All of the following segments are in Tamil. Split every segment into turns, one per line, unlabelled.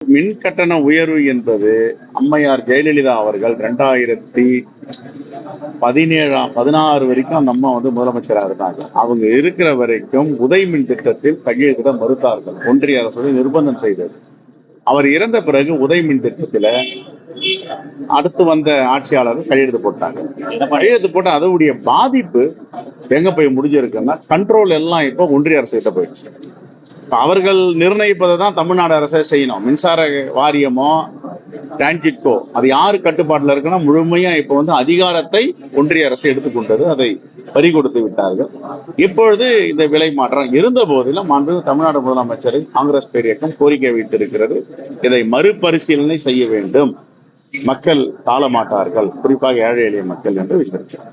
மின் கட்டண உயர்வு என்பது அம்மையார் ஜெயலலிதா அவர்கள் 2016 வரைக்கும் அந்த அம்மா முதலமைச்சராக இருந்தாங்க. அவங்க இருக்கிற வரைக்கும் உதய் மின் திட்டத்தில் கையெழுத்திட மறுத்தார்கள். ஒன்றிய அரசு நிர்பந்தம் செய்தது. அவர் இறந்த பிறகு உதய் மின் திட்டத்துல அடுத்து வந்த ஆட்சியாளர்கள் கையெழுத்து போட்டாங்க. கையெழுத்து போட்டு அதோடைய பாதிப்பு எங்க போய் முடிஞ்சிருக்குன்னா கண்ட்ரோல் எல்லாம் இப்போ ஒன்றிய அரசு கிட்ட போயிடுச்சு. அவர்கள் நிர்ணயிப்பதை தான் தமிழ்நாடு அரசே செய்யணும். மின்சார வாரியமோ டிரான்ஜிட்கோ அது யாரு கட்டுப்பாட்டில் இருக்குன்னா முழுமையா இப்போ அதிகாரத்தை ஒன்றிய அரசு எடுத்துக்கொண்டது. அதை பறி கொடுத்து விட்டார்கள். இப்பொழுது இந்த விலை மாற்றம் இருந்த போதிலும் தமிழ்நாடு முதலமைச்சர் காங்கிரஸ் பேரியக்கம் கோரிக்கை வைத்திருக்கிறது. இதை மறுபரிசீலனை செய்ய வேண்டும். மக்கள் தாழ மாட்டார்கள், குறிப்பாக ஏழை எளிய மக்கள் என்று விசாரிச்சார்.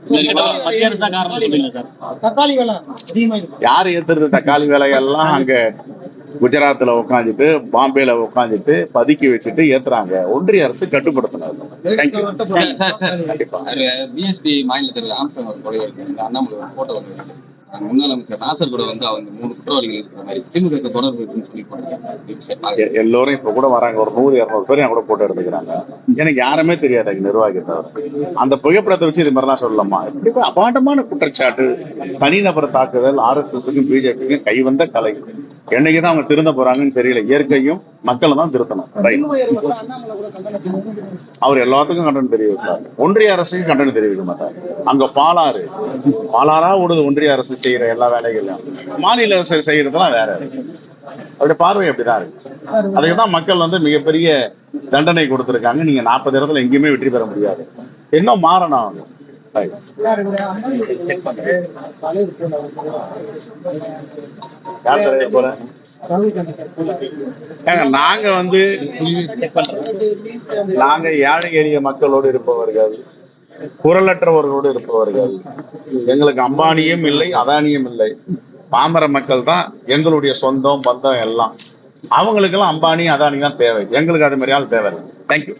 யார் ஏத்துறது? தக்காளி விலையெல்லாம் அங்க குஜராத்ல உட்காந்துட்டு பாம்பேல உட்காந்துட்டு பதுக்கி வச்சுட்டு ஏத்துறாங்க. ஒன்றிய அரசு கட்டுப்படுத்தினார்.
பிஎஸ்பி மாநில தலைவர் ஆம்ஸ்ட்ராங் அவர் கொலை அண்ணாமலை போட்டோ முன்னாள் அமைச்சர் நாசர் கூட அவங்க 3 குற்றவாளிகள் இருக்கிற மாதிரி திமுக தொடர்பு இருக்குன்னு சொல்லி
எல்லோரும் இப்ப கூட வராங்க. ஒரு 100-200 பேர் என் கூட போட்டோ எடுத்துக்கிறாங்க. எனக்கு யாருமே தெரியாது நிர்வாகத்தை. அந்த புகைப்படத்தை வச்சு இது மாதிரிலாம் சொல்லலாமா? அபாண்டமான குற்றச்சாட்டு, தனிநபர் தாக்குதல். RSSக்கும் பிஜேபிக்கும் கைவந்த கலை. என்னைக்குதான் அவங்க திருந்த போறாங்கன்னு தெரியல. இயற்கையும் மக்களும் தான் திருத்தணும். அவர் எல்லாத்துக்கும் கண்டனம் தெரிவிக்கிறார். ஒன்றிய அரசுக்கு கண்டனம் தெரிவிக்க மாட்டார். அங்க பாலாரா ஓடுது ஒன்றிய அரசு செய்யற எல்லா வேலைகளையும். மாநில அரசு செய்யறதெல்லாம் வேற. அவருடைய பார்வை அப்படிதான் இருக்கு. அதுக்குதான் மக்கள் மிகப்பெரிய தண்டனை கொடுத்திருக்காங்க. நீங்க 40 இடத்துல எங்கேயுமே வெற்றி பெற முடியாது. இன்னும் மாறணும் அவங்க. நாங்க ஏழை எளிய மக்களோடு இருப்பவர்கள், குரலற்றவர்களோடு இருப்பவர்கள். எங்களுக்கு அம்பானியும் இல்லை, அதானியும் இல்லை. பாமர மக்கள் தான் எங்களுடைய சொந்தம் பந்தம் எல்லாம். அவங்களுக்கு எல்லாம் அம்பானி அதானி தான் தேவை. எங்களுக்கு அது மாதிரி ஆள் தேவை. தேங்க்யூ.